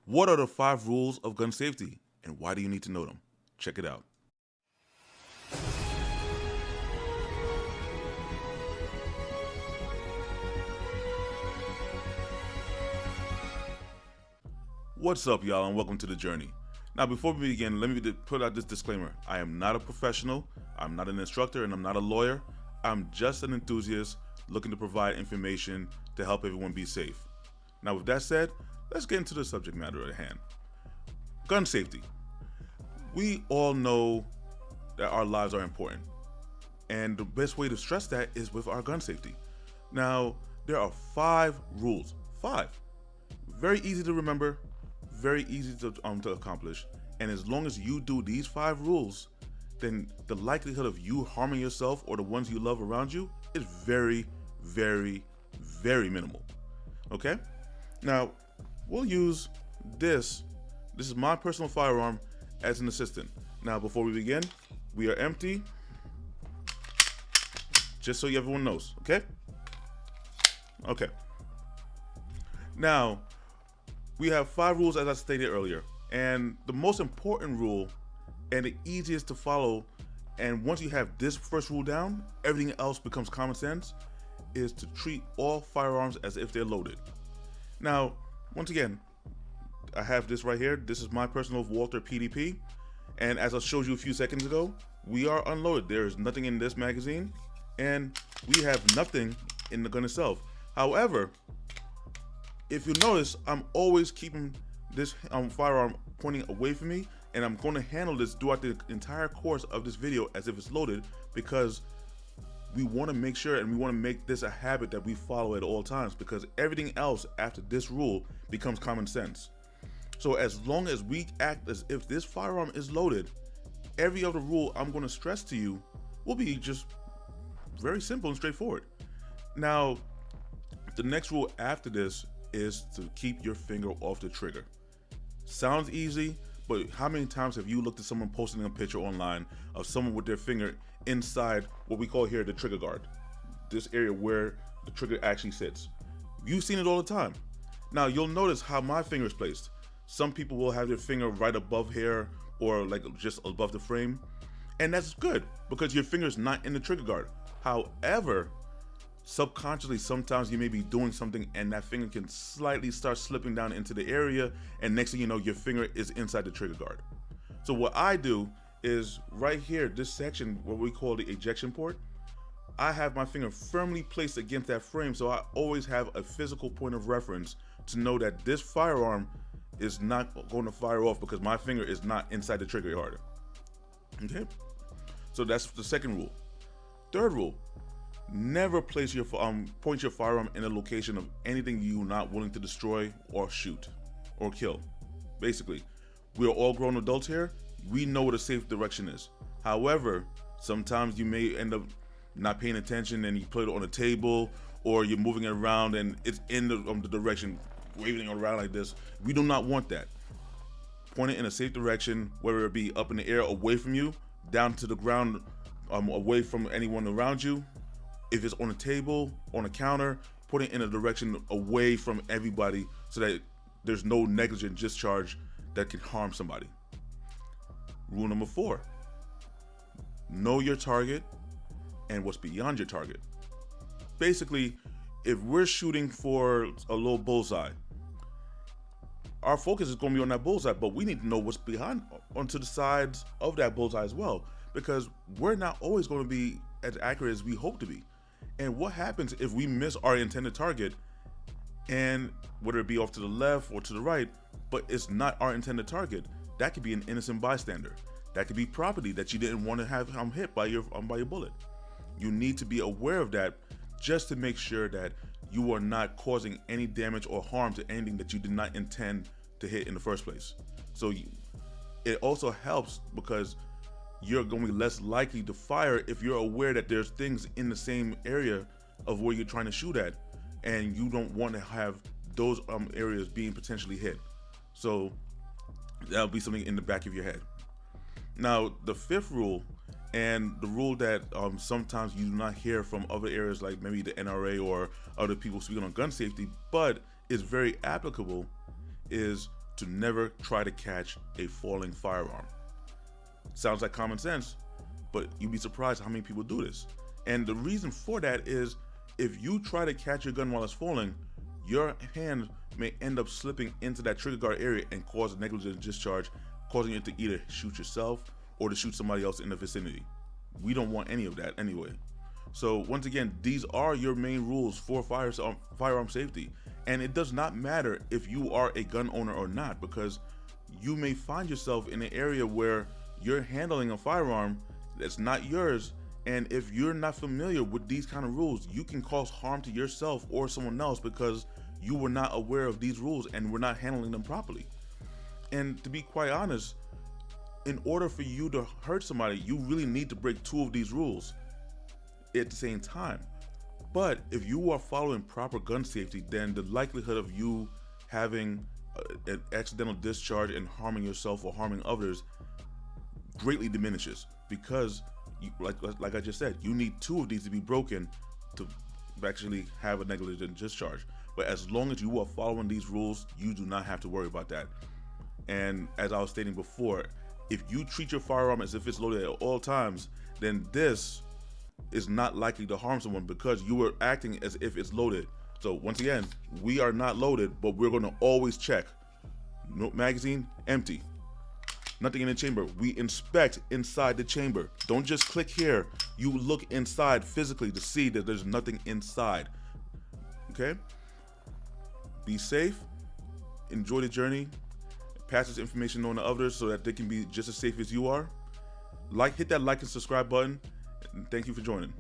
What are the 5 rules of gun safety, and why do you need to know them? Check it out. What's up, y'all, and welcome to the journey. Now, before we begin, let me put out this disclaimer. I am not a professional, I'm not an instructor, and I'm not a lawyer. I'm just an enthusiast looking to provide information to help everyone be safe. Now, with that said, let's get into the subject matter at hand. Gun safety. We all know that our lives are important, and the best way to stress that is with our gun safety. Now, there are 5 rules. 5. Very easy to remember, very easy to accomplish, and as long as you do these 5 rules, then the likelihood of you harming yourself or the ones you love around you is very, very, very minimal. Okay? Now, we'll use this. This is my personal firearm as an assistant. Now, before we begin, we are empty, just so everyone knows, okay? Okay. Now, we have 5 rules as I stated earlier, and the most important rule and the easiest to follow, and once you have this first rule down, everything else becomes common sense, is to treat all firearms as if they're loaded. Now, once again, I have this right here. This is my personal Walther PDP, and as I showed you a few seconds ago, we are unloaded. There is nothing in this magazine, and we have nothing in the gun itself. However, if you notice, I'm always keeping this firearm pointing away from me, and I'm going to handle this throughout the entire course of this video as if it's loaded, because we want to make sure and we want to make this a habit that we follow at all times, because everything else after this rule becomes common sense. So as long as we act as if this firearm is loaded, every other rule I'm going to stress to you will be just very simple and straightforward. Now, the next rule after this is to keep your finger off the trigger. Sounds easy, but how many times have you looked at someone posting a picture online of someone with their finger inside what we call here the trigger guard, this area where the trigger actually sits? You've seen it all the time. Now, you'll notice how my finger is placed. Some people will have their finger right above here or like just above the frame, and that's good because your finger is not in the trigger guard. However, subconsciously, sometimes you may be doing something and that finger can slightly start slipping down into the area, and next thing you know, your finger is inside the trigger guard. So what I do is right here, this section, what we call the ejection port, I have my finger firmly placed against that frame, so I always have a physical point of reference to know that this firearm is not going to fire off because my finger is not inside the trigger guard. Okay? So that's the second rule. Third rule, never place your point your firearm in a location of anything you're not willing to destroy or shoot or kill. Basically, we are all grown adults here. We know what a safe direction is. However, sometimes you may end up not paying attention and you put it on a table, or you're moving it around and it's in the direction, waving it around like this. We do not want that. Point it in a safe direction, whether it be up in the air away from you, down to the ground, away from anyone around you. If it's on a table, on a counter, put it in a direction away from everybody so that there's no negligent discharge that can harm somebody. Rule number 4, know your target and what's beyond your target. Basically, if we're shooting for a little bullseye, our focus is going to be on that bullseye, but we need to know what's behind, onto the sides of that bullseye as well, because we're not always going to be as accurate as we hope to be. And what happens if we miss our intended target, and whether it be off to the left or to the right, but it's not our intended target? That could be an innocent bystander. That could be property that you didn't want to have hit by your bullet. You need to be aware of that just to make sure that you are not causing any damage or harm to anything that you did not intend to hit in the first place. So it also helps because you're going to be less likely to fire if you're aware that there's things in the same area of where you're trying to shoot at, and you don't want to have those areas being potentially hit. So that'll be something in the back of your head. Now, the 5th rule, and the rule that sometimes you do not hear from other areas like maybe the NRA or other people speaking on gun safety, but is very applicable, is to never try to catch a falling firearm. Sounds like common sense, but you'd be surprised how many people do this. And the reason for that is if you try to catch your gun while it's falling, your hand may end up slipping into that trigger guard area and cause a negligent discharge, causing you to either shoot yourself or to shoot somebody else in the vicinity. We don't want any of that anyway. So once again, these are your main rules for firearm safety. And it does not matter if you are a gun owner or not, because you may find yourself in an area where you're handling a firearm that's not yours. And if you're not familiar with these kind of rules, you can cause harm to yourself or someone else because you were not aware of these rules and were not handling them properly. And to be quite honest, in order for you to hurt somebody, you really need to break 2 of these rules at the same time. But if you are following proper gun safety, then the likelihood of you having an accidental discharge and harming yourself or harming others greatly diminishes, because you, like I just said, you need 2 of these to be broken to actually have a negligent discharge. But as long as you are following these rules, you do not have to worry about that. And as I was stating before, if you treat your firearm as if it's loaded at all times, then this is not likely to harm someone because you were acting as if it's loaded. So once again, we are not loaded, but we're going to always check. No magazine, empty. Nothing in the chamber. We inspect inside the chamber. Don't just click here. You look inside physically to see that there's nothing inside. Okay? Be safe. Enjoy the journey. Pass this information on to others so that they can be just as safe as you are. Hit that like and subscribe button. And thank you for joining.